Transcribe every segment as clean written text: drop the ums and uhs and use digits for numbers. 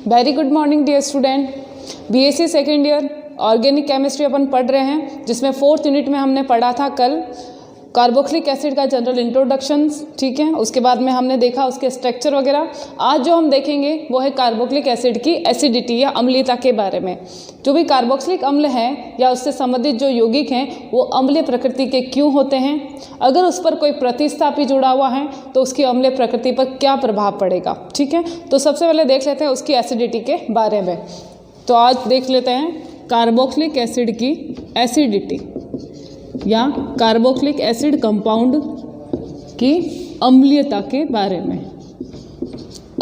Very good morning dear student. BSc second year organic chemistry अपन पढ़ रहे हैं, जिसमें 4th यूनिट में हमने पढ़ा था कल कार्बोक्सिलिक एसिड का जनरल इंट्रोडक्शन, ठीक है। उसके बाद में हमने देखा उसके स्ट्रक्चर वगैरह। आज जो हम देखेंगे वो है कार्बोक्सिलिक एसिड की एसिडिटी या अम्लीयता के बारे में। जो भी कार्बोक्सिलिक अम्ल हैं या उससे संबंधित जो यौगिक हैं वो अम्लीय प्रकृति के क्यों होते हैं, अगर उस पर कोई प्रतिस्थापी जुड़ा हुआ है तो उसकी अम्लीय प्रकृति पर क्या प्रभाव पड़ेगा, ठीक है। तो सबसे पहले देख लेते हैं उसकी एसिडिटी के बारे में। तो आज देख लेते हैं कार्बोक्सिलिक एसिड की एसिडिटी या कार्बोक्सिलिक एसिड कंपाउंड की अम्लीयता के बारे में।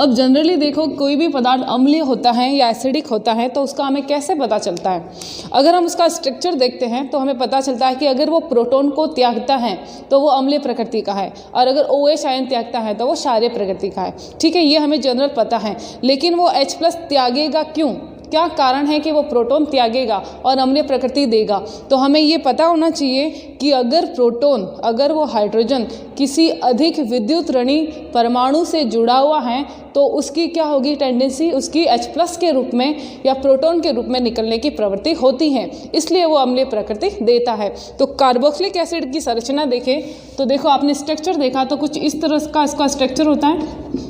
अब जनरली देखो, कोई भी पदार्थ अम्लीय होता है या एसिडिक होता है तो उसका हमें कैसे पता चलता है। अगर हम उसका स्ट्रक्चर देखते हैं तो हमें पता चलता है कि अगर वो प्रोटॉन को त्यागता है तो वो अम्लीय प्रकृति का है, और अगर OH आयन त्यागता है तो वो क्षारीय प्रकृति का है, ठीक है। ये हमें जनरल पता है, लेकिन वो H+ त्यागेगा क्यों, क्या कारण है कि वो प्रोटॉन त्यागेगा और अम्लीय प्रकृति देगा। तो हमें ये पता होना चाहिए कि अगर प्रोटॉन, अगर वो हाइड्रोजन किसी अधिक विद्युत ऋणी परमाणु से जुड़ा हुआ है तो उसकी क्या होगी टेंडेंसी, उसकी H+ के रूप में या प्रोटॉन के रूप में निकलने की प्रवृत्ति होती है, इसलिए वो अम्लीय प्रकृति देता है। तो कार्बोक्सिलिक एसिड की संरचना देखें तो देखो, आपने स्ट्रक्चर देखा तो कुछ इस तरह का इसका स्ट्रक्चर होता है।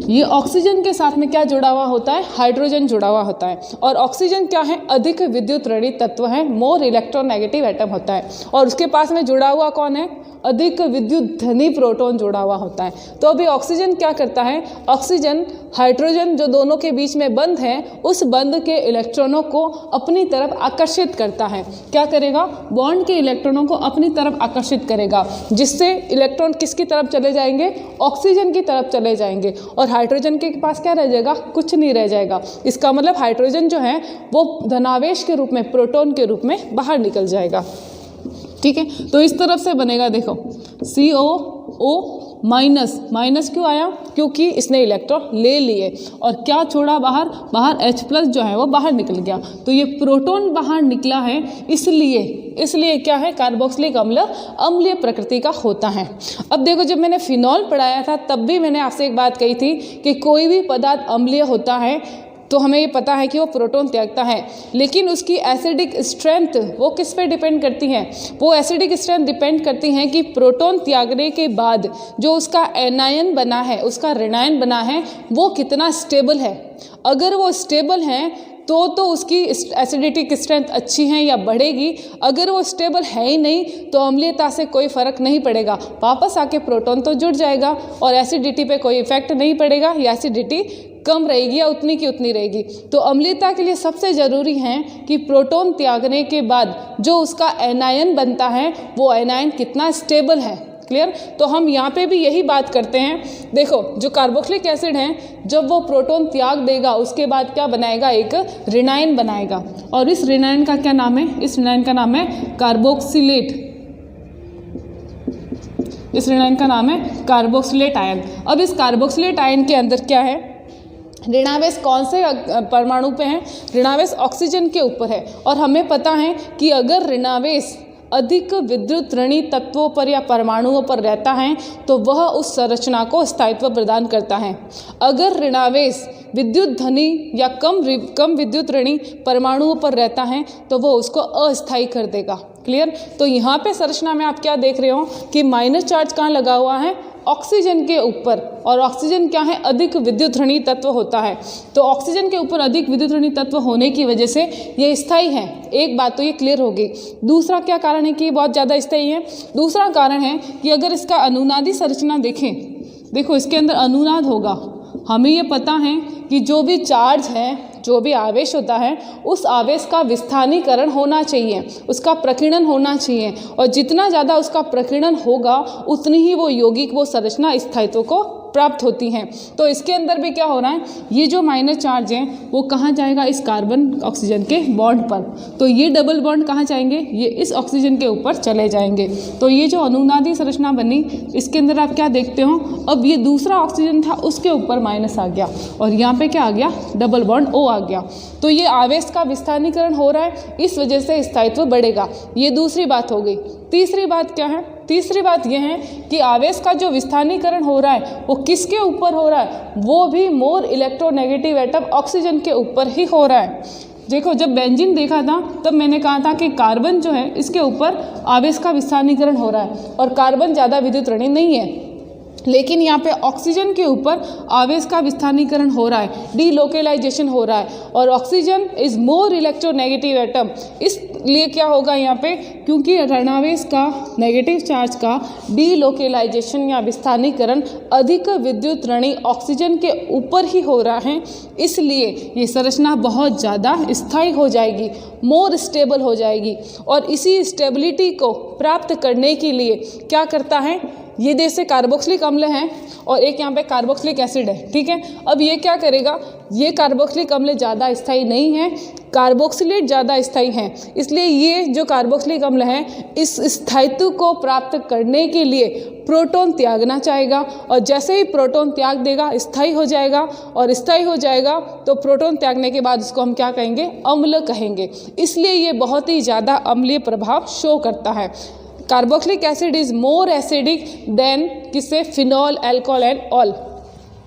ये ऑक्सीजन के साथ में क्या जुड़ा हुआ होता है, हाइड्रोजन जुड़ा हुआ होता है। और ऑक्सीजन क्या है, अधिक विद्युत ऋणी तत्व है, मोर इलेक्ट्रोनेगेटिव एटम होता है। और उसके पास में जुड़ा हुआ कौन है, अधिक विद्युत धनी प्रोटॉन जुड़ा हुआ होता है। तो अभी ऑक्सीजन क्या करता है, ऑक्सीजन हाइड्रोजन जो दोनों के बीच में बंध है उस बंध के इलेक्ट्रॉनों को अपनी तरफ आकर्षित करता है। क्या करेगा, बॉन्ड के इलेक्ट्रॉनों को अपनी तरफ आकर्षित करेगा, जिससे इलेक्ट्रॉन किसकी तरफ चले जाएंगे, ऑक्सीजन की तरफ चले जाएंगे, और हाइड्रोजन के पास क्या रह जाएगा, कुछ नहीं रह जाएगा। इसका मतलब हाइड्रोजन जो है वो धनावेश के रूप में, प्रोटॉन के रूप में बाहर निकल जाएगा, ठीक है। तो इस तरफ से बनेगा, देखो COO माइनस क्यों आया, क्योंकि इसने इलेक्ट्रॉन ले लिए और क्या छोड़ा बाहर, H+ जो है वो बाहर निकल गया। तो ये प्रोटॉन बाहर निकला है, इसलिए क्या है, कार्बोक्सिलिक अम्ल अम्लीय प्रकृति का होता है। अब देखो, जब मैंने फिनॉल पढ़ाया था तब भी मैंने आपसे एक बात कही थी कि कोई भी पदार्थ अम्लीय होता है तो हमें ये पता है कि वो प्रोटॉन त्यागता है, लेकिन उसकी एसिडिक स्ट्रेंथ वो किस पे डिपेंड करती है, वो एसिडिक स्ट्रेंथ डिपेंड करती है कि प्रोटॉन त्यागने के बाद जो उसका एनायन बना है, उसका ऋणायन बना है, वो कितना स्टेबल है। अगर वो स्टेबल है तो उसकी एसिडिक स्ट्रेंथ अच्छी है या बढ़ेगी। अगर वो स्टेबल है ही नहीं तो अम्लीयता से कोई फ़र्क नहीं पड़ेगा, वापस आके प्रोटॉन तो जुड़ जाएगा और एसिडिटी पे कोई इफेक्ट नहीं पड़ेगा, या एसिडिटी कम रहेगी या उतनी की उतनी रहेगी। तो अम्लीयता के लिए सबसे ज़रूरी है कि प्रोटॉन त्यागने के बाद जो उसका एनायन बनता है वो एनायन कितना स्टेबल है। क्लियर। तो हम यहाँ पे भी यही बात करते हैं। देखो, जो कार्बोक्सिलिक एसिड है जब वो प्रोटॉन त्याग देगा उसके बाद क्या बनाएगा, एक ऋणायन बनाएगा, और इस ऋणायन का क्या नाम है, इस ऋणायन का नाम है कार्बोक्सिलेट। इस ऋणायन का नाम है कार्बोक्सिलेट आयन। अब इस कार्बोक्सिलेट आयन के अंदर क्या है, ऋणावेश कौन से परमाणु पे है, ऋणावेश ऑक्सीजन के ऊपर है। और हमें पता है कि अगर ऋणावेश अधिक विद्युत ऋणी तत्वों पर या परमाणुओं पर रहता है तो वह उस संरचना को स्थायित्व प्रदान करता है। अगर ऋणावेश विद्युत धनी या कम विद्युत ऋणी परमाणुओं पर रहता है तो वह उसको अस्थायी कर देगा। क्लियर। तो यहाँ पे संरचना में आप क्या देख रहे हो कि माइनस चार्ज कहाँ लगा हुआ है, ऑक्सीजन के ऊपर, और ऑक्सीजन क्या है, अधिक विद्युत ऋणी तत्व होता है। तो ऑक्सीजन के ऊपर अधिक विद्युत ऋणी तत्व होने की वजह से ये स्थायी है। एक बात तो ये क्लियर हो गई। दूसरा क्या कारण है कि ये बहुत ज़्यादा स्थायी है, दूसरा कारण है कि अगर इसका अनुनादी संरचना देखें, देखो इसके अंदर अनुनाद होगा। हमें ये पता है कि जो भी चार्ज है, जो भी आवेश होता है, उस आवेश का विस्थानीकरण होना चाहिए, उसका प्रकीर्णन होना चाहिए, और जितना ज़्यादा उसका प्रकीर्णन होगा उतनी ही वो यौगिक, वो संरचना स्थायित्व को प्राप्त होती हैं। तो इसके अंदर भी क्या हो रहा है, ये जो माइनस चार्ज है वो कहाँ जाएगा, इस कार्बन ऑक्सीजन के बॉन्ड पर। तो ये डबल बॉन्ड कहाँ जाएंगे, ये इस ऑक्सीजन के ऊपर चले जाएंगे। तो ये जो अनुनादी संरचना बनी, इसके अंदर आप क्या देखते हो, अब ये दूसरा ऑक्सीजन था उसके ऊपर माइनस आ गया और यहाँ पे क्या आ गया, डबल बॉन्ड O आ गया। तो ये आवेश का विस्थानीकरण हो रहा है, इस वजह से स्थायित्व बढ़ेगा। ये दूसरी बात हो गई। तीसरी बात क्या है? तीसरी बात यह है कि आवेश का जो विस्थानीकरण हो रहा है वो किसके ऊपर हो रहा है? वो भी मोर इलेक्ट्रोनेगेटिव एटम ऑक्सीजन के ऊपर ही हो रहा है। देखो, जब बेंजीन देखा था तब मैंने कहा था कि कार्बन जो है इसके ऊपर आवेश का विस्थानीकरण हो रहा है और कार्बन ज़्यादा विद्युत ऋणी नहीं है, लेकिन यहाँ पे ऑक्सीजन के ऊपर आवेश का विस्थानीकरण हो रहा है, डीलोकेलाइजेशन हो रहा है, और oxygen is more electronegative atom. इसलिए क्या होगा यहाँ पे, क्योंकि ऋणावेश का, नेगेटिव चार्ज का डीलोकेलाइजेशन या विस्थानीकरण अधिक विद्युत ऋणी ऑक्सीजन के ऊपर ही हो रहा है, इसलिए ये संरचना बहुत ज़्यादा स्थायी हो जाएगी, मोर स्टेबल हो जाएगी। और इसी स्टेबिलिटी को प्राप्त करने के लिए क्या करता है, ये जैसे कार्बोक्सिलिक अम्ल है और एक यहाँ पे कार्बोक्सिलिक एसिड है, ठीक है। अब ये क्या करेगा, ये कार्बोक्सिलिक अम्ल ज़्यादा स्थायी नहीं है, कार्बोक्सिलेट ज़्यादा स्थायी है, इसलिए ये जो कार्बोक्सिलिक अम्ल है इस स्थायित्व को प्राप्त करने के लिए प्रोटॉन त्यागना चाहेगा, और जैसे ही प्रोटॉन त्याग देगा स्थायी हो जाएगा, और स्थायी हो जाएगा तो प्रोटॉन त्यागने के बाद उसको हम क्या कहेंगे, अम्ल कहेंगे। इसलिए ये बहुत ही ज़्यादा अम्लीय प्रभाव शो करता है। Carboxylic acid is more acidic then किससे, फिनॉल, अल्कोहल एंड ऑल।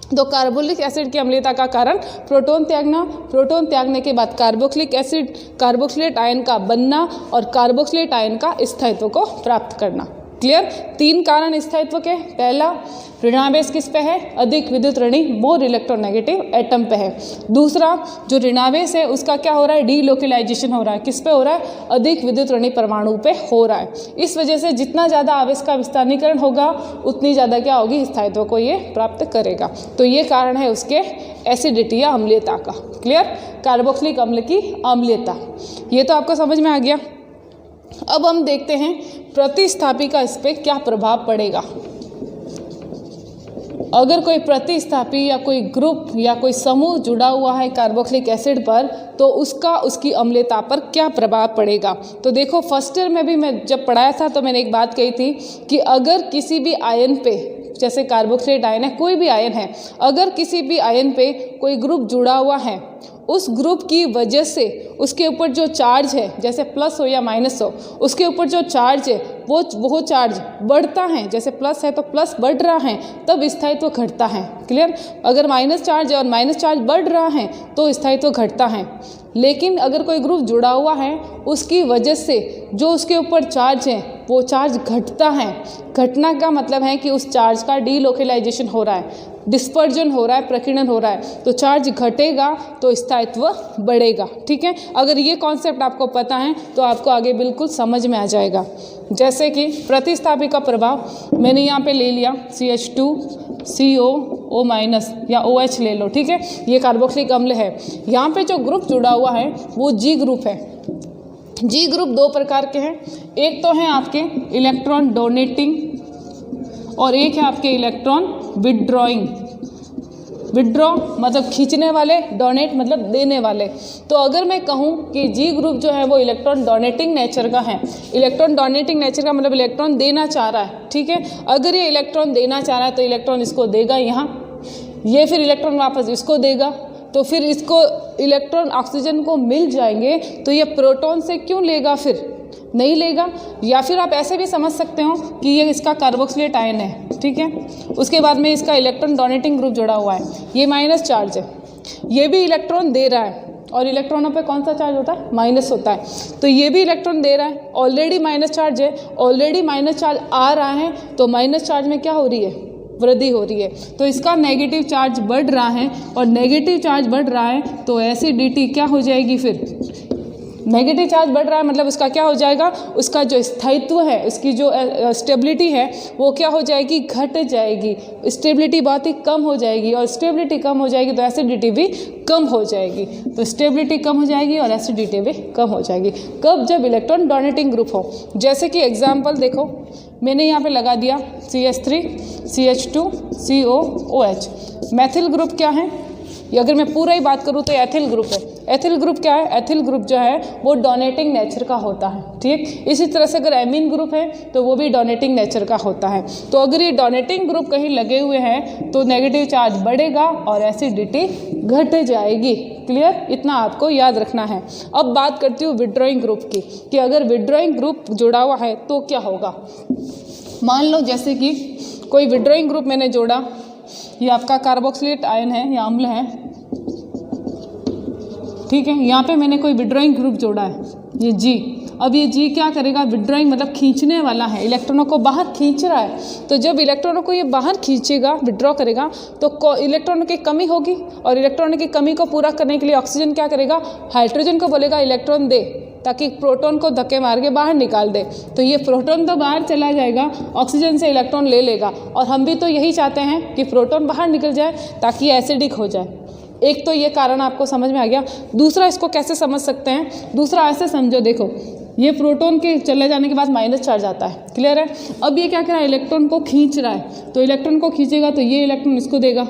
तो कार्बोक्सिलिक एसिड की अम्लीयता का कारण प्रोटॉन त्यागना, प्रोटॉन त्यागने के बाद कार्बोक्सिलिक एसिड, कार्बोक्सिलेट आयन का बनना और कार्बोक्सिलेट आयन का स्थायित्व को प्राप्त करना। क्लियर? 3 कारण स्थायित्व के। पहला, ऋणावेश किस पे है, अधिक विद्युत ऋणी मोर इलेक्ट्रोनेगेटिव एटम पे है। दूसरा, जो ऋणावेश है उसका क्या हो रहा है, डीलोकेलाइजेशन हो रहा है, किस पे हो रहा है, अधिक विद्युत ऋणी परमाणु पे हो रहा है। इस वजह से जितना ज़्यादा आवेश का विस्थानीकरण होगा उतनी ज़्यादा क्या होगी, स्थायित्व को ये प्राप्त करेगा। तो ये कारण है उसके एसिडिटी या अम्लीयता का। क्लियर? कार्बोक्सिलिक अम्ल की अम्लीयता, ये तो आपको समझ में आ गया। अब हम देखते हैं प्रतिस्थापी का इस पर क्या प्रभाव पड़ेगा। अगर कोई प्रतिस्थापी या कोई ग्रुप या कोई समूह जुड़ा हुआ है कार्बोक्सिलिक एसिड पर, तो उसकी अम्लीयता पर क्या प्रभाव पड़ेगा। तो देखो, फर्स्ट ईयर में भी मैं जब पढ़ाया था तो मैंने एक बात कही थी कि अगर किसी भी आयन पे, जैसे कार्बोक्सिलेट आयन है, कोई भी आयन है, अगर किसी भी आयन पे कोई ग्रुप जुड़ा हुआ है, उस ग्रुप की वजह से उसके ऊपर जो चार्ज है, जैसे प्लस हो या माइनस हो, उसके ऊपर जो चार्ज है वो चार्ज बढ़ता है। जैसे प्लस है तो प्लस बढ़ रहा है, तब स्थायित्व घटता है। क्लियर? अगर माइनस चार्ज है और माइनस चार्ज बढ़ रहा है तो स्थायित्व घटता है। लेकिन अगर कोई ग्रुप जुड़ा हुआ है, उसकी वजह से जो उसके ऊपर चार्ज है वो चार्ज घटता है। घटना का मतलब है कि उस चार्ज का डीलोकेलाइजेशन हो रहा है, डिस्पर्जन हो रहा है, प्रकीर्णन हो रहा है। तो चार्ज घटेगा तो स्थायित्व बढ़ेगा। ठीक है? अगर ये कॉन्सेप्ट आपको पता है तो आपको आगे बिल्कुल समझ में आ जाएगा। जैसे कि प्रतिस्थापी का प्रभाव मैंने यहाँ पे ले लिया CH2 CO O- या OH ले लो। ठीक है? ये कार्बोक्सिलिक अम्ल है। यहाँ पे जो ग्रुप जुड़ा हुआ है वो G ग्रुप है। G ग्रुप 2 प्रकार के हैं। एक तो है आपके इलेक्ट्रॉन डोनेटिंग और एक है आपके इलेक्ट्रॉन विड्रॉइंग। विड्रॉ मतलब खींचने वाले, डोनेट मतलब देने वाले। तो अगर मैं कहूँ कि G ग्रुप जो है वो इलेक्ट्रॉन डोनेटिंग नेचर का है, इलेक्ट्रॉन डोनेटिंग नेचर का मतलब इलेक्ट्रॉन देना चाह रहा है। ठीक है? अगर ये इलेक्ट्रॉन देना चाह रहा है तो इलेक्ट्रॉन इसको देगा यहाँ, ये फिर इलेक्ट्रॉन वापस इसको देगा, तो फिर इसको इलेक्ट्रॉन ऑक्सीजन को मिल जाएंगे। तो ये प्रोटॉन से क्यों लेगा, फिर नहीं लेगा। या फिर आप ऐसे भी समझ सकते हो कि ये इसका कार्बोक्सिलेट आयन है। ठीक है? उसके बाद में इसका इलेक्ट्रॉन डोनेटिंग ग्रुप जुड़ा हुआ है, ये माइनस चार्ज है, ये भी इलेक्ट्रॉन दे रहा है और इलेक्ट्रॉनों पे कौन सा चार्ज होता है, माइनस होता है। तो ये भी इलेक्ट्रॉन दे रहा है, ऑलरेडी माइनस चार्ज है, ऑलरेडी माइनस चार्ज आ रहा है, तो माइनस चार्ज में क्या हो रही है, वृद्धि हो रही है। तो इसका नेगेटिव चार्ज बढ़ रहा है और नेगेटिव चार्ज बढ़ रहा है तो एसिडिटी क्या हो जाएगी, फिर नेगेटिव चार्ज बढ़ रहा है मतलब उसका क्या हो जाएगा, उसका जो स्थायित्व है, उसकी जो स्टेबिलिटी है वो क्या हो जाएगी, घट जाएगी। स्टेबिलिटी बहुत ही कम हो जाएगी और स्टेबिलिटी कम हो जाएगी तो एसिडिटी भी कम हो जाएगी। तो स्टेबिलिटी कम हो जाएगी और एसिडिटी भी कम हो जाएगी। कब, जब इलेक्ट्रॉन डोनेटिंग ग्रुप हो। जैसे कि एग्जाम्पल देखो, मैंने यहाँ पे लगा दिया CH3 CH2 CO OH। Maithil group क्या है, अगर मैं पूरा ही बात करूँ तो एथिल ग्रुप है। एथिल ग्रुप क्या है, एथिल ग्रुप जो है वो डोनेटिंग नेचर का होता है, ठीक। इसी तरह से अगर एमीन ग्रुप है तो वो भी डोनेटिंग नेचर का होता है। तो अगर ये डोनेटिंग ग्रुप कहीं लगे हुए हैं तो नेगेटिव चार्ज बढ़ेगा और एसिडिटी घट जाएगी। क्लियर, इतना आपको याद रखना है। अब बात करती हूँ विड्रॉइंग ग्रुप की, कि अगर विड्रॉइंग ग्रुप जुड़ा हुआ है तो क्या होगा। मान लो जैसे कि कोई विड्रॉइंग ग्रुप मैंने जोड़ा, ये आपका कार्बोक्सिलेट आयन है या अम्ल है, ठीक है। यहाँ पे मैंने कोई विड्रॉइंग ग्रुप जोड़ा है, ये जी। अब ये जी क्या करेगा, विड्रॉइंग मतलब खींचने वाला है, इलेक्ट्रॉनों को बाहर खींच रहा है। तो जब इलेक्ट्रॉनों को ये बाहर खींचेगा, विड्रॉ करेगा, तो इलेक्ट्रॉनों की कमी होगी, और इलेक्ट्रॉनों की कमी को पूरा करने के लिए ऑक्सीजन क्या करेगा, हाइड्रोजन को बोलेगा इलेक्ट्रॉन दे, ताकि प्रोटॉन को धक्के मार के बाहर निकाल दे। तो ये प्रोटॉन तो बाहर चला जाएगा, ऑक्सीजन से इलेक्ट्रॉन ले लेगा, और हम भी तो यही चाहते हैं कि प्रोटॉन बाहर निकल जाए ताकि एसिडिक हो जाए। एक तो ये कारण आपको समझ में आ गया। दूसरा इसको कैसे समझ सकते हैं, दूसरा ऐसे समझो, देखो ये प्रोटॉन के चले जाने के बाद माइनस चार्ज आता है, क्लियर है। अब ये क्या कर रहा है, इलेक्ट्रॉन को खींच रहा है, तो इलेक्ट्रॉन को खींचेगा तो ये इलेक्ट्रॉन इसको देगा,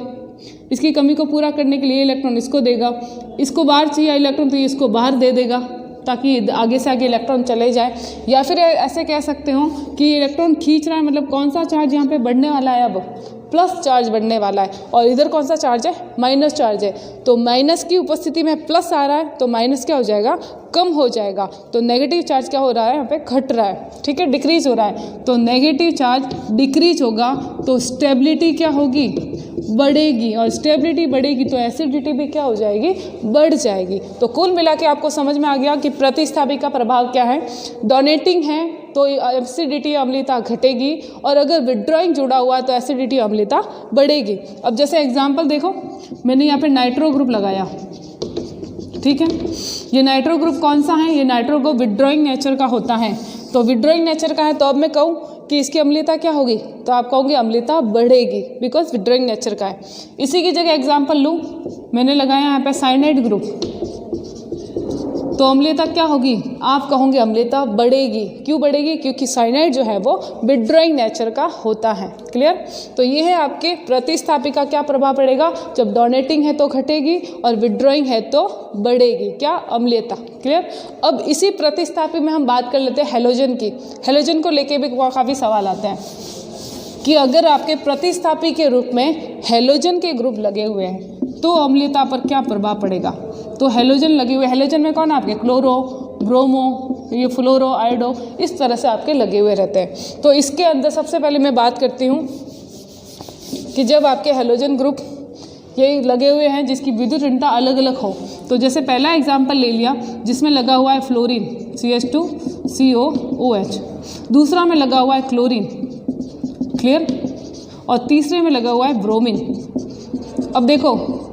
इसकी कमी को पूरा करने के लिए इलेक्ट्रॉन इसको देगा, इसको बाहर चाहिए इलेक्ट्रॉन तो ये इसको बाहर दे देगा ताकि आगे से आगे इलेक्ट्रॉन चले जाए। या फिर ऐसे कह सकते हो कि इलेक्ट्रॉन खींच रहा है, मतलब कौन सा चार्ज यहाँ पे बढ़ने वाला है, अब प्लस चार्ज बढ़ने वाला है, और इधर कौन सा चार्ज है, माइनस चार्ज है। तो माइनस की उपस्थिति में प्लस आ रहा है तो माइनस क्या हो जाएगा, कम हो जाएगा। तो नेगेटिव चार्ज क्या हो रहा है, यहाँ पे घट रहा है, ठीक है, डिक्रीज हो रहा है। तो नेगेटिव चार्ज डिक्रीज होगा तो स्टेबिलिटी क्या होगी, बढ़ेगी, और स्टेबिलिटी बढ़ेगी तो एसिडिटी भी क्या हो जाएगी, बढ़ जाएगी। तो कुल मिला के आपको समझ में आ गया कि प्रतिस्थापी का प्रभाव क्या है। डोनेटिंग है तो एसिडिटी अम्लता घटेगी, और अगर विड्रॉइंग जुड़ा हुआ है तो एसिडिटी अम्लता बढ़ेगी। अब जैसे एग्जांपल देखो, मैंने यहाँ पे नाइट्रो ग्रुप लगाया, ठीक है। ये नाइट्रो ग्रुप कौन सा है, ये नाइट्रो ग्रुप विड्रॉइंग नेचर का होता है। तो विड्रॉइंग नेचर का है, तो अब मैं कहूँ कि इसकी अम्लता क्या होगी, तो आप कहोगे अम्लता बढ़ेगी, बिकॉज विड्रॉइंग नेचर का है। इसी की जगह एग्जांपल लूँ, मैंने लगाया यहाँ पे साइनाइड ग्रुप, तो अम्लता क्या होगी, आप कहोगे अम्लता बढ़ेगी। क्यों बढ़ेगी, क्योंकि साइनाइड जो है वो विड्रॉइंग नेचर का होता है। क्लियर। तो ये है आपके प्रतिस्थापी का क्या प्रभाव पड़ेगा, जब डोनेटिंग है तो घटेगी और विड्रॉइंग है तो बढ़ेगी, क्या, अम्लता। क्लियर। अब इसी प्रतिस्थापी में हम बात कर लेते हैं हैलोजन की। हैलोजन को लेके भी काफ़ी सवाल आते हैं कि अगर आपके प्रतिस्थापी के रूप में हैलोजन के ग्रुप लगे हुए हैं तो अम्लता पर क्या प्रभाव पड़ेगा। तो हैलोजन लगे हुए, हैलोजन में कौन आपके, क्लोरो, ब्रोमो, ये फ्लोरो, आयोडो, इस तरह से आपके लगे हुए रहते हैं। तो इसके अंदर सबसे पहले मैं बात करती हूँ कि जब आपके हैलोजन ग्रुप ये लगे हुए हैं जिसकी विद्युत ऋणता अलग अलग हो, तो जैसे पहला एग्जाम्पल ले लिया जिसमें लगा हुआ है फ्लोरीन CH2COOH, दूसरा में लगा हुआ है क्लोरीन, क्लियर, और तीसरे में लगा हुआ है ब्रोमीन। अब देखो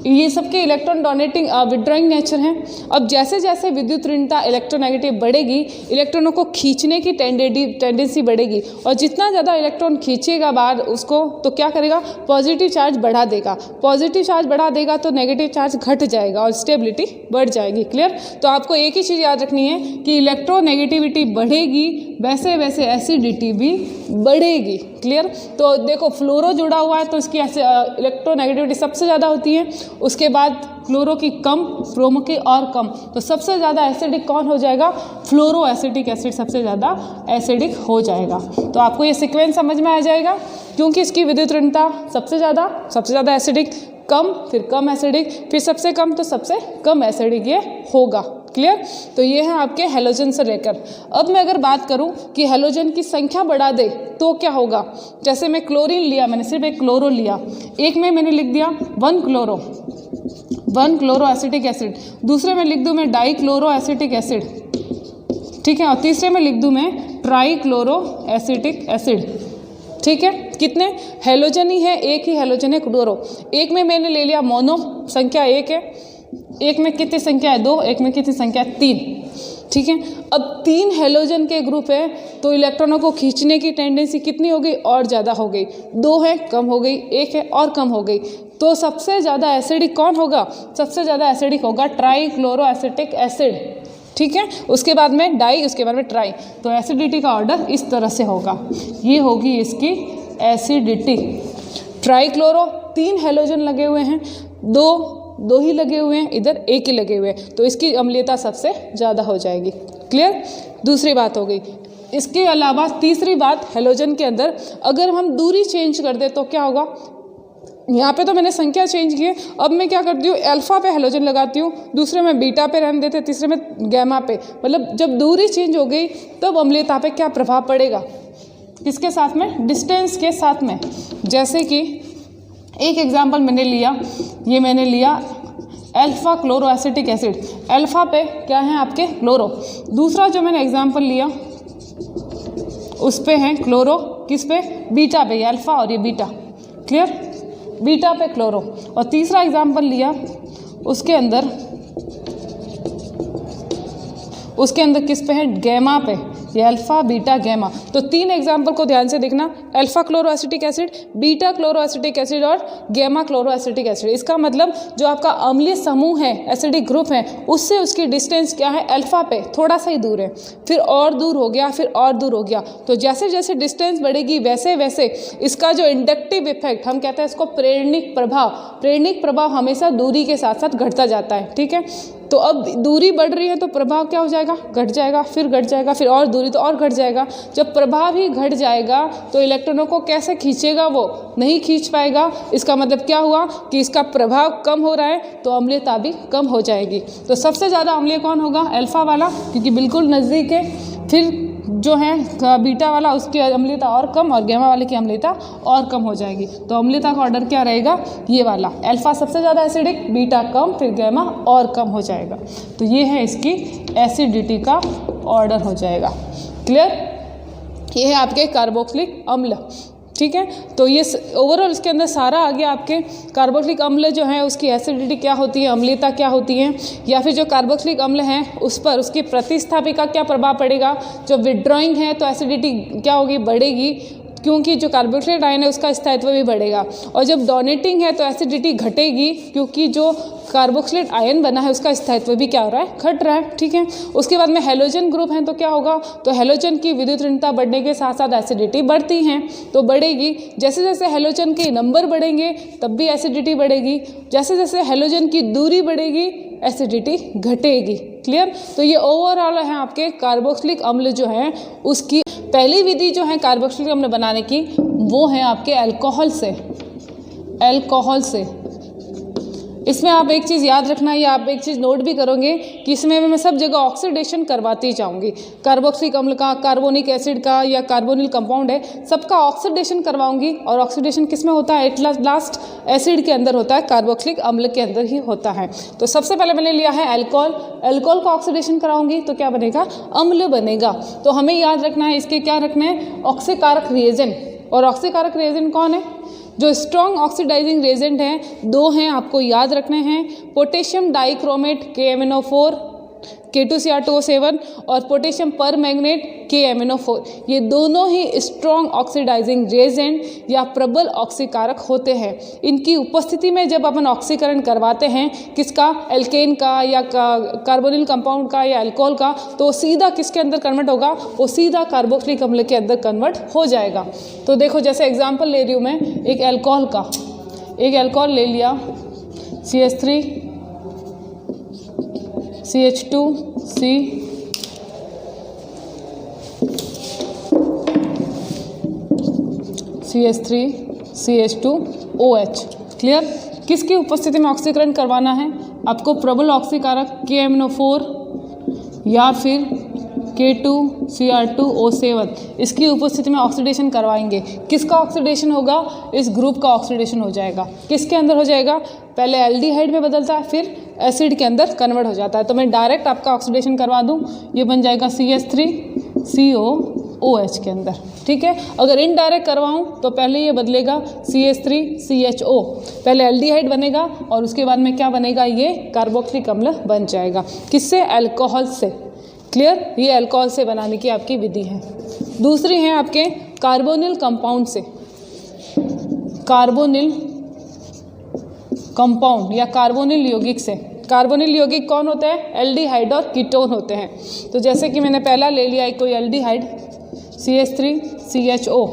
ये सबके इलेक्ट्रॉन डोनेटिंग विड्रॉइंग नेचर हैं। अब जैसे जैसे विद्युत ऋणता इलेक्ट्रोनेगेटिव बढ़ेगी, इलेक्ट्रॉनों को खींचने की टेंडेंसी बढ़ेगी, और जितना ज़्यादा इलेक्ट्रॉन खींचेगा बाहर उसको, तो क्या करेगा, पॉजिटिव चार्ज बढ़ा देगा। पॉजिटिव चार्ज बढ़ा देगा तो नेगेटिव चार्ज घट जाएगा और स्टेबिलिटी बढ़ जाएगी। क्लियर। तो आपको एक ही चीज़ याद रखनी है कि इलेक्ट्रोनेगेटिविटी बढ़ेगी वैसे वैसे एसिडिटी भी बढ़ेगी। क्लियर। तो देखो फ्लोरो जुड़ा हुआ है तो इसकी इलेक्ट्रोनेगेटिविटी सबसे ज़्यादा होती है, उसके बाद क्लोरो की कम, ब्रोमो की और कम। तो सबसे ज़्यादा एसिडिक कौन हो जाएगा, फ्लोरो एसिटिक एसिड सबसे ज़्यादा एसिडिक हो जाएगा। तो आपको ये सीक्वेंस समझ में आ जाएगा, क्योंकि इसकी विद्युत ऋणता सबसे ज़्यादा एसिडिक, कम, फिर कम एसिडिक, फिर सबसे कम, तो सबसे कम एसिडिक ये होगा। क्लियर। तो ये है आपके हैलोजन से लेकर। अब मैं अगर बात करूं कि हैलोजन की संख्या बढ़ा दे तो क्या होगा, जैसे मैं क्लोरीन लिया, मैंने सिर्फ एक क्लोरो लिया, एक में मैंने लिख दिया 1 क्लोरो एसिटिक एसिड, दूसरे में लिख दूं मैं डाई क्लोरो एसिटिक एसिड, ठीक है, और तीसरे में लिख दूं मैं ट्राई क्लोरो एसिटिक एसिड। ठीक है, कितने हैलोजन ही है, एक ही हैलोजन है क्लोरो। एक में मैंने ले लिया मोनो, संख्या 1 है, एक में कितनी संख्या है 2, एक में कितनी संख्या है 3। ठीक है, अब 3 हैलोजन के ग्रुप है तो इलेक्ट्रॉनों को खींचने की टेंडेंसी कितनी हो गई, और ज़्यादा हो गई। 2 है कम हो गई, 1 है और कम हो गई। तो सबसे ज़्यादा एसिडिक कौन होगा, सबसे ज़्यादा एसिडिक होगा ट्राई क्लोरो एसिटिक एसिड। ठीक है, उसके बाद में डाई, उसके बाद में ट्राई। तो एसिडिटी का ऑर्डर इस तरह से होगा, ये होगी इसकी एसिडिटी। ट्राई क्लोरो 3 हैलोजन लगे हुए हैं, 2 2 ही लगे हुए हैं, इधर 1 ही लगे हुए हैं, तो इसकी अम्लीयता सबसे ज़्यादा हो जाएगी। क्लियर? दूसरी बात हो गई। इसके अलावा तीसरी बात, हेलोजन के अंदर अगर हम दूरी चेंज कर दें तो क्या होगा। यहाँ पे तो मैंने संख्या चेंज की है, अब मैं क्या करती हूँ, अल्फा पे हेलोजन लगाती हूँ, दूसरे में बीटा पे रहने देते, तीसरे में गैमा पे। मतलब जब दूरी चेंज हो गई तब अम्लीयता पे क्या प्रभाव पड़ेगा, किसके साथ में, डिस्टेंस के साथ में। जैसे कि एक एग्जाम्पल मैंने लिया, ये मैंने लिया alpha chloro acetic acid, alpha पे क्या है आपके क्लोरो। दूसरा जो मैंने एग्जाम्पल लिया उस पे है क्लोरो, किस पे, बीटा पे, ये अल्फा और ये बीटा। क्लियर? बीटा पे क्लोरो। और तीसरा एग्जाम्पल लिया, उसके अंदर किस पे है, गैमा पे, ये अल्फा बीटा गैमा। तो 3 एग्जाम्पल को ध्यान से देखना, alpha chloro acetic acid, beta chloro acetic acid और गैमा क्लोरो एसिटिक एसिड। इसका मतलब जो आपका अम्लीय समूह है, एसिडिक ग्रुप है, उससे उसकी डिस्टेंस क्या है, अल्फा पे थोड़ा सा ही दूर है, फिर और दूर हो गया, फिर और दूर हो गया। तो जैसे जैसे डिस्टेंस बढ़ेगी वैसे वैसे इसका जो इंडक्टिव इफेक्ट, हम कहते हैं इसको प्रेरणिक प्रभाव हमेशा दूरी के साथ साथ घटता जाता है। ठीक है, तो अब दूरी बढ़ रही है तो प्रभाव क्या हो जाएगा, घट जाएगा, फिर घट जाएगा, फिर और दूरी तो और घट जाएगा। जब प्रभाव ही घट जाएगा तो इलेक्ट्रॉनों को कैसे खींचेगा, वो नहीं खींच पाएगा। इसका मतलब क्या हुआ कि इसका प्रभाव कम हो रहा है तो अम्लीयता भी कम हो जाएगी। तो सबसे ज़्यादा अम्लीय कौन होगा, अल्फा वाला, क्योंकि बिल्कुल नज़दीक है। फिर जो है बीटा वाला, उसकी अम्लीयता और कम, और गैमा वाले की अम्लीयता और कम हो जाएगी। तो अम्लीयता का ऑर्डर क्या रहेगा, ये वाला, अल्फा सबसे ज़्यादा एसिडिक, बीटा कम, फिर गैमा और कम हो जाएगा। तो ये है इसकी एसिडिटी का ऑर्डर हो जाएगा। क्लियर? ये है आपके कार्बोक्सिलिक अम्ल। ठीक है, तो ये ओवरऑल इसके अंदर सारा आ गया आपके। कार्बोक्सिलिक अम्ल जो है उसकी एसिडिटी क्या होती है, अम्लीयता क्या होती है, या फिर जो कार्बोक्सिलिक अम्ल है उस पर उसकी प्रतिस्थापी का क्या प्रभाव पड़ेगा। जो विड्रॉइंग है तो एसिडिटी क्या होगी, बढ़ेगी, क्योंकि जो कार्बोक्सिलेट आयन है उसका स्थायित्व भी बढ़ेगा। और जब डोनेटिंग है तो एसिडिटी घटेगी, क्योंकि जो कार्बोक्सिलेट आयन बना है उसका स्थायित्व भी क्या हो रहा है, घट रहा है। ठीक है, उसके बाद में हेलोजन ग्रुप है तो क्या होगा, तो हेलोजन की विद्युत ऋणता बढ़ने के साथ साथ एसिडिटी बढ़ती हैं, तो बढ़ेगी। जैसे जैसे हेलोजन के नंबर बढ़ेंगे तब भी एसिडिटी बढ़ेगी, जैसे जैसे हेलोजन की दूरी बढ़ेगी एसिडिटी घटेगी। क्लियर? तो ये ओवरऑल है आपके कार्बोक्सिलिक अम्ल जो है उसकी पहली विधि जो है कार्बोक्सिलिक अम्ल बनाने की, वो है आपके अल्कोहल से। इसमें आप एक चीज़ याद रखना, या आप एक चीज़ नोट भी करोगे कि इसमें मैं सब जगह ऑक्सीडेशन करवाती जाऊंगी। कार्बोक्सिलिक अम्ल का, कार्बोनिक एसिड का या कार्बोनिल कंपाउंड है, सबका ऑक्सीडेशन करवाऊंगी। और ऑक्सीडेशन किस में होता है, एट लास्ट एसिड के अंदर होता है, कार्बोक्सिलिक अम्ल के अंदर ही होता है। तो सबसे पहले मैंने लिया है अल्कोहल का ऑक्सीडेशन कराऊंगी तो क्या बनेगा, अम्ल बनेगा। तो हमें याद रखना है, इसके क्या रखना है, ऑक्सीकारक रिएजेंट। और ऑक्सीकारक रिएजेंट कौन है, जो स्ट्रॉन्ग ऑक्सीडाइजिंग रेजेंट हैं 2 हैं, आपको याद रखने हैं, पोटेशियम डाइक्रोमेट KMnO4 K2Cr2O7 और पोटेशियम परमैंगनेट KMnO4। ये दोनों ही स्ट्रॉन्ग ऑक्सीडाइजिंग रेजेंट या प्रबल ऑक्सीकारक होते हैं। इनकी उपस्थिति में जब अपन ऑक्सीकरण करवाते हैं किसका, एल्केन का या कार्बोनिल कंपाउंड का या अल्कोहल का, तो सीधा किसके अंदर कन्वर्ट होगा, वो सीधा कार्बोक्सिलिक अम्ल के अंदर कन्वर्ट हो जाएगा। तो देखो जैसे एग्जाम्पल ले रही हूँ मैं एक अल्कोहल का, एक अल्कोहल ले लिया CH3 CH2C CH3 CH2OH। Clear? किसकी उपस्थिति में ऑक्सीकरण करवाना है आपको, प्रबल ऑक्सीकारक KMnO4 या फिर K2Cr2O7, इसकी उपस्थिति में ऑक्सीडेशन करवाएंगे। किसका ऑक्सीडेशन होगा, इस ग्रुप का ऑक्सीडेशन हो जाएगा। किसके अंदर हो जाएगा, पहले एल्डिहाइड में बदलता है फिर एसिड के अंदर कन्वर्ट हो जाता है। तो मैं डायरेक्ट आपका ऑक्सीडेशन करवा दूं, ये बन जाएगा CH3COOH के अंदर। ठीक है, अगर इनडायरेक्ट करवाऊं तो पहले ये बदलेगा CH3CHO, पहले एल्डिहाइड बनेगा और उसके बाद में क्या बनेगा, ये कार्बोक्सिलिक अम्ल बन जाएगा। किससे, अल्कोहल से। क्लियर? ये अल्कोहल से बनाने की आपकी विधि है। दूसरी है आपके कार्बोनिल कंपाउंड से, कार्बोनिल कंपाउंड या कार्बोनिल यौगिक से। कार्बोनिल यौगिक कौन होते हैं, एल्डिहाइड और कीटोन होते हैं। तो जैसे कि मैंने पहला ले लिया एक कोई एल्डिहाइड CH3CHO,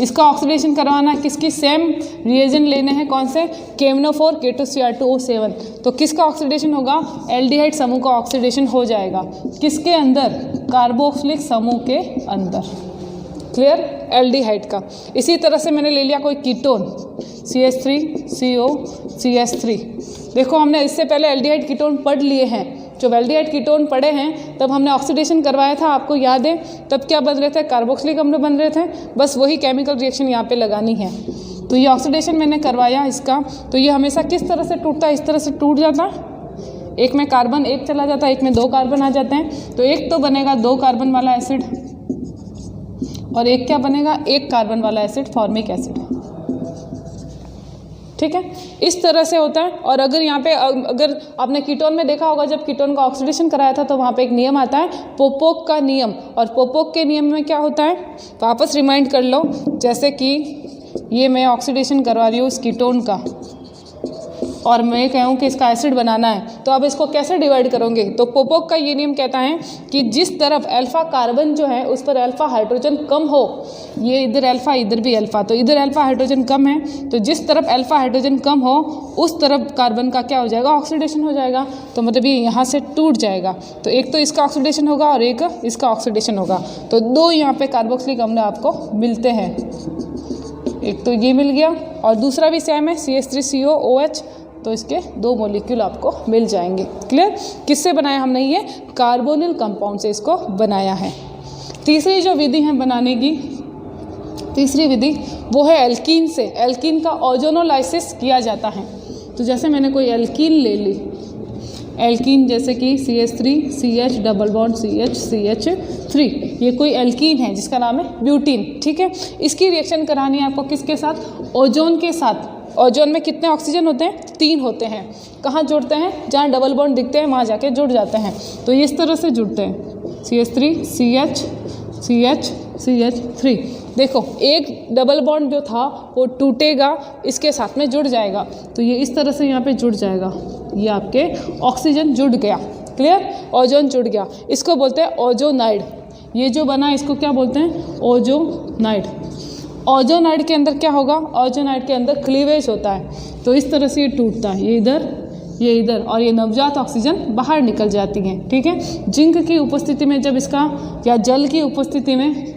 इसका ऑक्सीडेशन करवाना, किसकी सेम रिएजेंट लेने हैं, कौन से, KMnO4 K2Cr2O7। तो किसका ऑक्सीडेशन होगा, एल्डिहाइड समूह का ऑक्सीडेशन हो जाएगा, किसके अंदर, कार्बोक्सिलिक समूह के अंदर। क्लियर, एल्डिहाइड का। इसी तरह से मैंने ले लिया कोई कीटोन CH3CO देखो हमने इससे पहले एल्डिहाइड कीटोन पढ़ लिए हैं। जब एल्डिहाइड कीटोन पढ़े हैं तब हमने ऑक्सीडेशन करवाया था, आपको याद है, तब क्या बन रहे थे, कार्बोक्सिलिक अम्ल बन रहे थे। बस वही केमिकल रिएक्शन यहाँ पे लगानी है। तो ये ऑक्सीडेशन मैंने करवाया इसका, तो ये हमेशा किस तरह से टूटता है, इस तरह से टूट जाता, एक में कार्बन एक चला जाता है, एक में 2 कार्बन आ जाते हैं। तो एक तो बनेगा 2 कार्बन वाला एसिड और एक क्या बनेगा, 1 कार्बन वाला एसिड, फॉर्मिक एसिड। ठीक है, इस तरह से होता है। और अगर यहाँ पे अगर आपने कीटोन में देखा होगा, जब कीटोन का ऑक्सीडेशन कराया था तो वहाँ पे एक नियम आता है, पोपोक का नियम। और पोपोक के नियम में क्या होता है, वापस रिमाइंड कर लो। जैसे कि ये मैं ऑक्सीडेशन करवा रही हूँ इस कीटोन का और मैं कहूँ कि इसका एसिड बनाना है, तो आप इसको कैसे डिवाइड करोगे। तो पोपोक का ये नियम कहता है कि जिस तरफ अल्फा कार्बन जो है उस पर अल्फा हाइड्रोजन कम हो, ये इधर अल्फा इधर भी अल्फा, तो इधर अल्फा हाइड्रोजन कम है, तो जिस तरफ अल्फा हाइड्रोजन कम हो उस तरफ कार्बन का क्या हो जाएगा, ऑक्सीडेशन हो जाएगा। तो मतलब ये यहाँ से टूट जाएगा। तो एक तो इसका ऑक्सीडेशन होगा और एक इसका ऑक्सीडेशन होगा। तो 2 यहाँ पे कार्बोक्सिलिक अम्ल आपको मिलते हैं। एक तो ये मिल गया और दूसरा भी सेम है, CH3COOH। तो इसके 2 मॉलिक्यूल आपको मिल जाएंगे। क्लियर, किससे बनाया हमने, ये कार्बोनिल कंपाउंड से इसको बनाया है। तीसरी जो विधि है बनाने की, तीसरी विधि वो है एल्कीन से। एल्कीन का ओजोनोलाइसिस किया जाता है। तो जैसे मैंने कोई एल्कीन ले ली, एल्कीन जैसे कि CH3CH डबल बॉन्ड CH3, ये कोई एल्कीन है जिसका नाम है ब्यूटीन। ठीक है, इसकी रिएक्शन करानी है आपको किसके साथ, ओजोन के साथ। ओजोन में कितने ऑक्सीजन होते हैं, 3 होते हैं। कहाँ जुड़ते हैं, जहाँ डबल बॉन्ड दिखते हैं वहाँ जाके जुड़ जाते हैं। तो इस तरह से जुड़ते हैं, CH3CH3। देखो एक डबल बॉन्ड जो था वो टूटेगा, इसके साथ में जुड़ जाएगा। तो ये इस तरह से यहाँ पे जुड़ जाएगा, ये आपके ऑक्सीजन जुड़ गया। क्लियर, ओजोन जुड़ गया। इसको बोलते हैं ओजोनाइड। ये जो बना इसको क्या बोलते हैं, ओजोनाइड। ओजोनाइड के अंदर क्या होगा, ओजोनाइड के अंदर क्लीवेज होता है। तो इस तरह से ये टूटता है, ये इधर ये इधर, और ये नवजात ऑक्सीजन बाहर निकल जाती हैं। ठीक है, जिंक की उपस्थिति में जब इसका, या जल की उपस्थिति में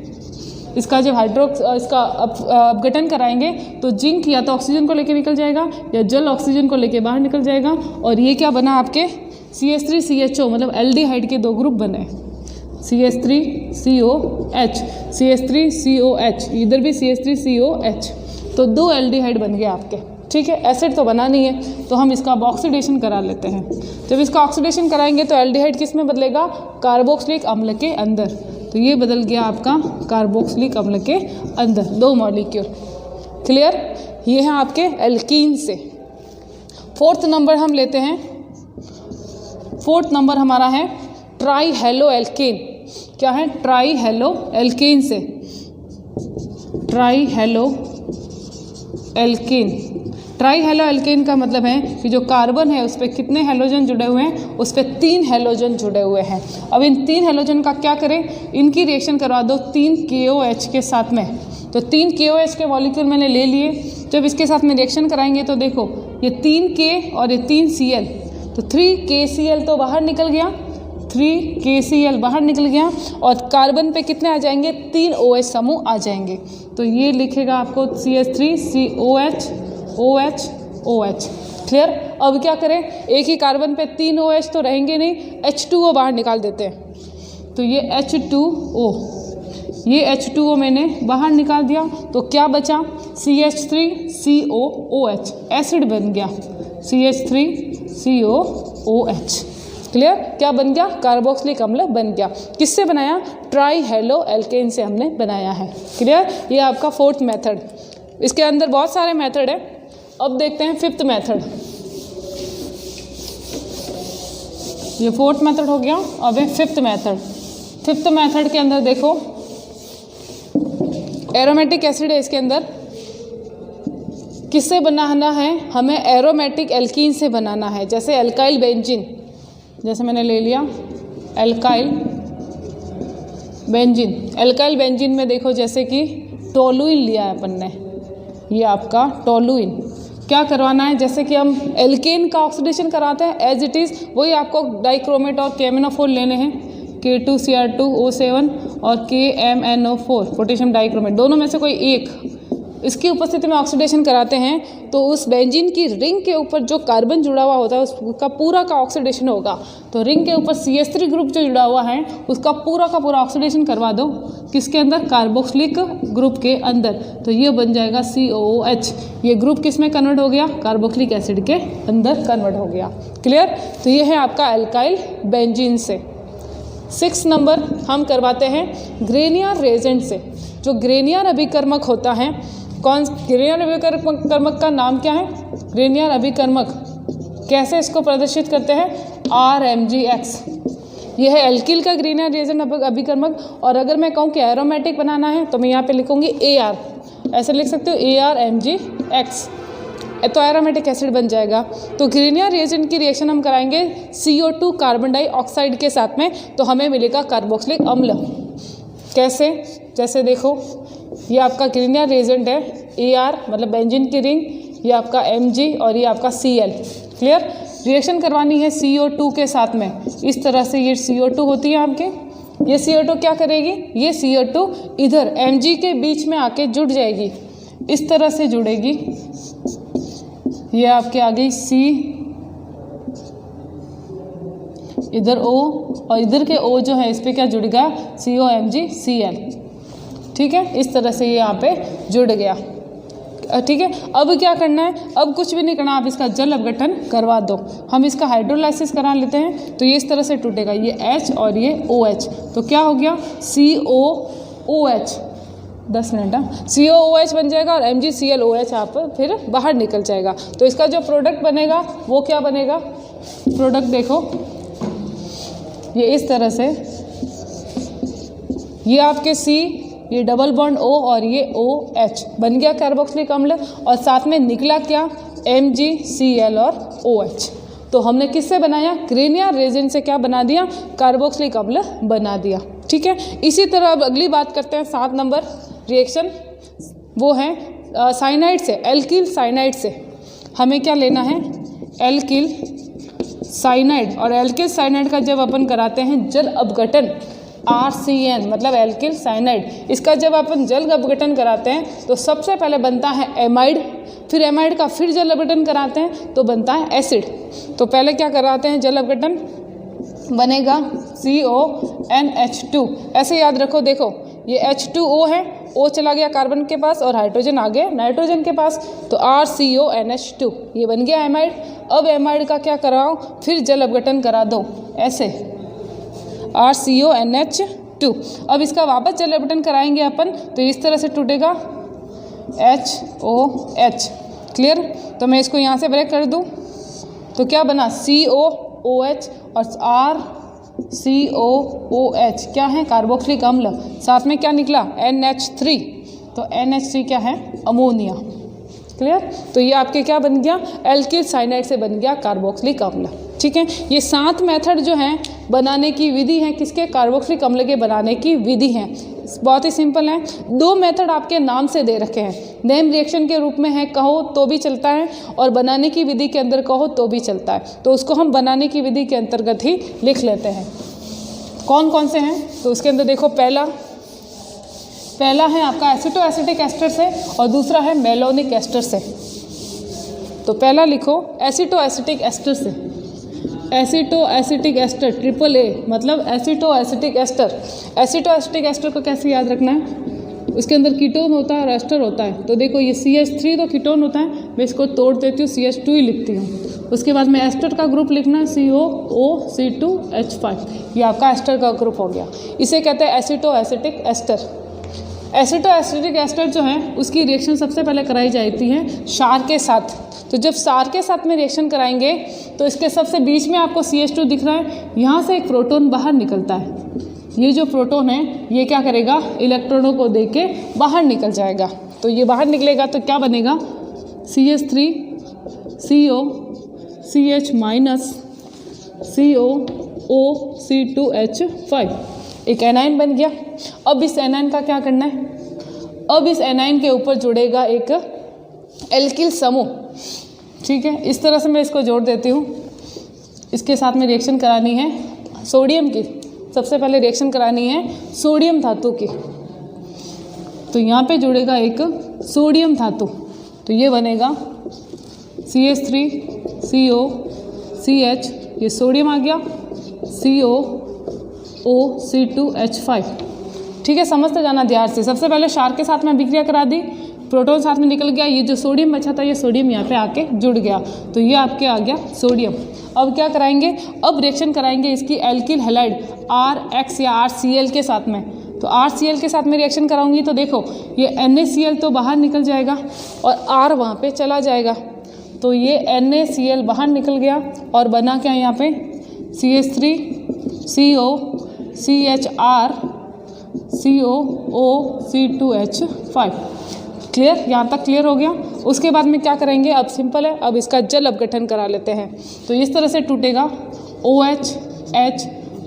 इसका जब इसका अपघटन कराएंगे तो जिंक या तो ऑक्सीजन को लेके निकल जाएगा या जल ऑक्सीजन को लेके बाहर निकल जाएगा। और ये क्या बना आपके CH3CHO, मतलब एल्डिहाइड के 2 ग्रुप बने, CH3COH, CH3COH, इधर भी CH3COH। तो 2 एल्डिहाइड बन गए आपके। ठीक है, एसिड तो बना नहीं है, तो हम इसका ऑक्सीडेशन करा लेते हैं। जब इसका ऑक्सीडेशन कराएंगे तो एल्डिहाइड किस में बदलेगा, कार्बोक्सिलिक अम्ल के अंदर। तो ये बदल गया आपका कार्बोक्सिलिक अम्ल के अंदर 2 मॉलिक्यूल। क्लियर, ये हैं आपके एल्कीन से। 4th नंबर हम लेते हैं, 4th नंबर हमारा है ट्राई हेलो एल्केन। क्या है, ट्राई हेलो एल्केन से, try halo alkane. Try halo alkane का मतलब है कि जो कार्बन है उस पर कितने हेलोजन जुड़े हुए हैं, उस पर 3 हेलोजन जुड़े हुए हैं। अब इन 3 हेलोजन का क्या करें, इनकी रिएक्शन करवा दो 3 KOH के साथ में। तो 3 KOH के मॉलिक्यूल मैंने ले लिए। जब इसके साथ में रिएक्शन कराएंगे तो देखो ये 3 K और ये 3 Cl, तो 3 KCl तो बाहर निकल गया, 3 KCl बाहर निकल गया, और कार्बन पे कितने आ जाएंगे, 3 OH समूह आ जाएंगे। तो ये लिखेगा आपको CH3COH OH OH। क्लियर, अब क्या करें, एक ही कार्बन पे 3 OH तो रहेंगे नहीं, H2O बाहर निकाल देते हैं। तो ये H2O, ये H2O मैंने बाहर निकाल दिया, तो क्या बचा, CH3COOH, एसिड बन गया, CH3COOH। क्लियर, क्या बन गया, कार्बोक्सिलिक अम्ल बन गया। किससे बनाया, ट्राई हेलो एल्केन से हमने बनाया है। क्लियर, ये आपका 4th मेथड। इसके अंदर बहुत सारे मेथड है। अब देखते हैं 5th मेथड। ये 4th मेथड हो गया, अब है 5th मेथड। 5th मेथड के अंदर देखो एरोमेटिक एसिड है, इसके अंदर किससे बनाना है, हमें एरोमेटिक एल्कीन से बनाना है। जैसे एल्काइल बेंजीन, जैसे मैंने ले लिया एल्काइल बेंजीन। एल्काइल बेंजीन में देखो जैसे कि टोलुइन लिया है अपन ने, ये आपका टोलुइन। क्या करवाना है, जैसे कि हम एल्केन का ऑक्सीडेशन कराते हैं एज इट इज़, वही आपको डाइक्रोमेट और केमिनोफोर लेने हैं, K2Cr2O7 और KMnO4 पोटेशियम डाइक्रोमेट, दोनों में से कोई एक इसकी उपस्थिति में ऑक्सीडेशन कराते हैं तो उस बेंजीन की रिंग के ऊपर जो कार्बन जुड़ा हुआ होता है उसका पूरा का ऑक्सीडेशन होगा। तो रिंग के ऊपर CH3 ग्रुप जो जुड़ा हुआ है उसका पूरा का पूरा ऑक्सीडेशन करवा दो, किसके अंदर, कार्बोक्सिलिक ग्रुप के अंदर, तो ये बन जाएगा COOH। ये ग्रुप किस में कन्वर्ट हो गया, कार्बोक्सिलिक एसिड के अंदर कन्वर्ट हो गया। क्लियर। तो ये है आपका एल्काइल बेंजीन से। 6 नंबर हम करवाते हैं ग्रेनियर रेजेंट से। जो ग्रेनियर अभिकर्मक होता है, कौन ग्रेनियर अभिकर्मक का नाम क्या है, ग्रेनियर अभिकर्मक कैसे इसको प्रदर्शित करते हैं, RMgX। यह है एल्किल का ग्रेनियर रेजेंट अभिकर्मक। और अगर मैं कहूँ कि एरोमेटिक बनाना है तो मैं यहाँ पे लिखूँगी AR, ऐसे लिख सकते हो ARMgX, तो एरोमेटिक एसिड बन जाएगा। तो ग्रेनियर रिएजेंट की रिएक्शन हम कराएंगे CO2 कार्बन डाइऑक्साइड के साथ में, तो हमें मिलेगा कार्बोक्सिलिक अम्ल। कैसे, जैसे देखो ये आपका ग्रेनियर रिएजेंट है AR मतलब बेंजीन की रिंग, ये आपका Mg और ये आपका Cl। क्लियर। रिएक्शन करवानी है CO2 के साथ में, इस तरह से ये CO2 होती है आपके, ये CO2 क्या करेगी, ये CO2 इधर Mg के बीच में आके जुड़ जाएगी, इस तरह से जुड़ेगी, ये आपके आ गई C, इधर O और इधर के O जो है इस पे क्या जुड़ गया, COMgCl। ठीक है, इस तरह से ये यहाँ पे जुड़ गया। ठीक है, अब क्या करना है, अब कुछ भी नहीं करना, आप इसका जल अपघटन करवा दो। हम इसका हाइड्रोलाइसिस करा लेते हैं, तो ये इस तरह से टूटेगा, ये H और ये OH, तो क्या हो गया COOH। 10 मिनट COOH बन जाएगा और MgClOH आप फिर बाहर निकल जाएगा। तो इसका जो प्रोडक्ट बनेगा वो क्या बनेगा, प्रोडक्ट देखो ये इस तरह से, ये आपके C, ये डबल बॉन्ड O और ये OH बन गया कार्बोक्सिलिक अम्ल, और साथ में निकला क्या, MgCl और OH। तो हमने किससे बनाया, ग्रेनियर रेजेंट से क्या बना दिया, कार्बोक्सिलिक अम्ल बना दिया। ठीक है, इसी तरह अब अगली बात करते हैं 7 नंबर रिएक्शन, वो है साइनाइड से, एल्किल साइनाइड से। हमें क्या लेना है, एल्किल साइनाइड। और एल्किल साइनाइड का जब अपन कराते हैं जल अपघटन, RCN मतलब एल्किल साइनाइड, इसका जब अपन जल अपघटन कराते हैं तो सबसे पहले बनता है एमाइड, फिर एमाइड का फिर जल अपघटन कराते हैं तो बनता है एसिड। तो पहले क्या कराते हैं, जल अपघटन बनेगा CONH2, ऐसे याद रखो। देखो ये H2O है, O चला गया कार्बन के पास और हाइड्रोजन आ गया नाइट्रोजन के पास, तो RCONH2 ये बन गया एमाइड। अब एमाइड का क्या कराओ, फिर जल अपघटन करा दो, ऐसे RCONH2। अब इसका वापस जल अपघटन कराएंगे अपन, तो इस तरह से टूटेगा HOH। क्लियर। तो मैं इसको यहाँ से ब्रेक कर दूँ तो क्या बना, COOH और RCOOH क्या है, कार्बोक्सिलिक अम्ल, साथ में क्या निकला NH3, तो NH3 क्या है, अमोनिया। क्लियर। तो ये आपके क्या बन गया, एल्किल साइनाइड से बन गया कार्बोक्सिलिक अम्ल। ठीक है, ये 7 मेथड जो हैं बनाने की विधि है, किसके, कार्बोक्सिलिक अम्ल के बनाने की विधि है। बहुत ही सिंपल है। 2 मेथड आपके नाम से दे रखे हैं, नेम रिएक्शन के रूप में है कहो तो भी चलता है, और बनाने की विधि के अंदर कहो तो भी चलता है। तो उसको हम बनाने की विधि के अंतर्गत ही लिख लेते हैं। कौन कौन से हैं, तो उसके अंदर देखो, पहला है आपका एसिटो एसिटिक एस्टर से और दूसरा है मेलोनिक एस्टर से। तो पहला लिखो एसिटो एसिटिक एस्टर से, एसिटो एसिटिक एस्टर AAA मतलब एसिटो एसिटिक एस्टर। एसिटो एसिटिक एस्टर को कैसे याद रखना है, उसके अंदर कीटोन होता है और एस्टर होता है। तो देखो ये CH3 तो कीटोन होता है, मैं इसको तोड़ देती हूँ, CH2 ही लिखती हूँ। उसके बाद में एस्टर का ग्रुप लिखना है COOC2H5, ये आपका एस्टर का ग्रुप हो गया। इसे कहते हैं एसिटो एसिटिक एस्टर। एसिटो एसिटिक एस्टर जो है उसकी रिएक्शन सबसे पहले कराई जाती है क्षार के साथ। तो जब क्षार के साथ में रिएक्शन कराएंगे तो इसके सबसे बीच में आपको CH2 दिख रहा है, यहाँ से एक प्रोटॉन बाहर निकलता है। ये जो प्रोटॉन है ये क्या करेगा, इलेक्ट्रॉनों को दे के बाहर निकल जाएगा। तो ये बाहर निकलेगा तो क्या बनेगा, CH3 CO CH minus COOC2H5, एक एनाइन बन गया। अब इस एनाइन का क्या करना है, अब इस एनाइन के ऊपर जुड़ेगा एक एल्किल समूह, ठीक है। इस तरह से मैं इसको जोड़ देती हूँ। इसके साथ में रिएक्शन करानी है सोडियम की, सबसे पहले रिएक्शन करानी है सोडियम धातु की। तो यहाँ पे जुड़ेगा एक सोडियम धातु, तो ये बनेगा CH3COCH, ये सोडियम आ गया, COOC2H5, ठीक है। समझते जाना ध्यान से। सबसे पहले क्षार के साथ में अभिक्रिया करा दी, प्रोटॉन साथ में निकल गया, ये जो सोडियम बचा था ये सोडियम यहाँ पे आके जुड़ गया, तो ये आपके आ गया सोडियम। अब क्या कराएंगे, अब रिएक्शन कराएंगे इसकी एल्किल हैलाइड RX या RCl के साथ में। तो RCl के साथ में रिएक्शन कराऊंगी तो देखो ये NaCl तो बाहर निकल जाएगा और R वहाँ पे चला जाएगा, तो ये NaCl बाहर निकल गया और बना क्या यहाँ पे CH3COCHR COOC2H5। क्लियर, यहाँ तक क्लियर हो गया। उसके बाद में क्या करेंगे, अब सिंपल है, अब इसका जल अपघटन करा लेते हैं। तो इस तरह से टूटेगा OH H,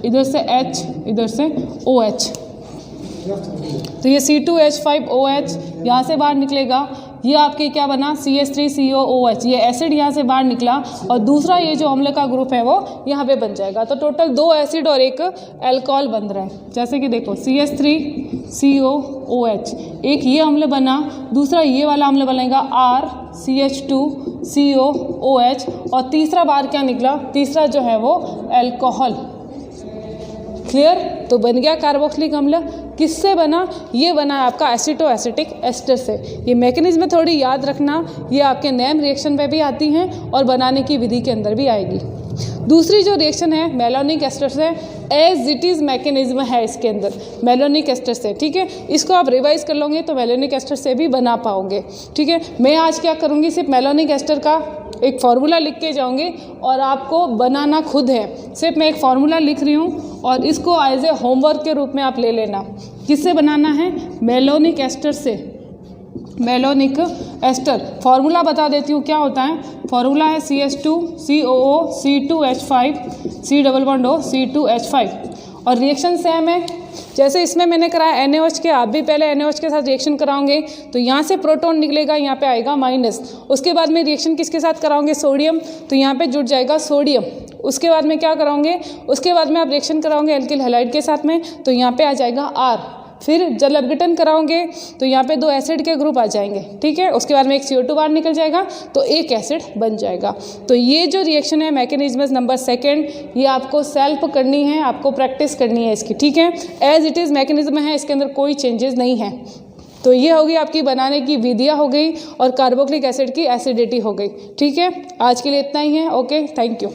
इधर से H, इधर से OH, तो ये C2H5OH यहाँ से बाहर निकलेगा। ये आपके क्या बना CH3COOH, ये एसिड यहाँ से बाहर निकला और दूसरा ये जो अम्ल का ग्रुप है वो यहाँ पे बन जाएगा। तो टोटल 2 एसिड और एक अल्कोहल बन रहा है। जैसे कि देखो CH3COOH, एक ये अम्ल बना, दूसरा ये वाला अम्ल बनेगा RCH2COOH और तीसरा बार क्या निकला, तीसरा जो है वो अल्कोहल। क्लियर, तो बन गया कार्बोक्सिलिक अम्ल। किससे बना, ये बना आपका एसिटोएसिटिक एस्टर से। ये मैकेनिज्म थोड़ी याद रखना, ये आपके नेम रिएक्शन पे भी आती हैं और बनाने की विधि के अंदर भी आएगी। दूसरी जो रिएक्शन है मेलोनिक एस्टर से, एज इट इज़ मैकेनिज्म है इसके अंदर मेलोनिक एस्टर से, ठीक है। इसको आप रिवाइज कर लोगे तो मेलोनिक एस्टर से भी बना पाओगे, ठीक है। मैं आज क्या करूँगी, सिर्फ मेलोनिक एस्टर का एक फार्मूला लिख के जाऊँगी और आपको बनाना खुद है। सिर्फ मैं एक फार्मूला लिख रही हूँ और इसको एज ए होमवर्क के रूप में आप ले लेना। किससे बनाना है, मेलोनिक एस्टर से। मेलोनिक एस्टर फार्मूला बता देती हूँ क्या होता है। फार्मूला है CH2COO C2H5 C+O C2H5 और रिएक्शन सेम है। जैसे इसमें मैंने कराया NaOH के, आप भी पहले NaOH के साथ रिएक्शन कराओगे तो यहाँ से प्रोटॉन निकलेगा, यहाँ पे आएगा माइनस। उसके बाद में रिएक्शन किसके साथ कराओगे, सोडियम, तो यहाँ पे जुड़ जाएगा सोडियम। उसके बाद में क्या कराओगे, उसके बाद में आप रिएक्शन कराओगे एल्किल हैलाइड के साथ में, तो यहाँ पे आ जाएगा R। फिर जल अपघटन कराओगे तो यहाँ पे 2 एसिड के ग्रुप आ जाएंगे, ठीक है। उसके बाद में एक CO2 बाहर निकल जाएगा तो एक एसिड बन जाएगा। तो ये जो रिएक्शन है मैकेनिज्म नंबर 2, ये आपको सेल्फ करनी है, आपको प्रैक्टिस करनी है इसकी, ठीक है। एज इट इज़ मैकेनिज्म है, इसके अंदर कोई चेंजेस नहीं है। तो ये हो गई आपकी बनाने की विधियाँ हो गई और कार्बोक्सिलिक एसिड की एसिडिटी हो गई, ठीक है। आज के लिए इतना ही है। Okay, thank you.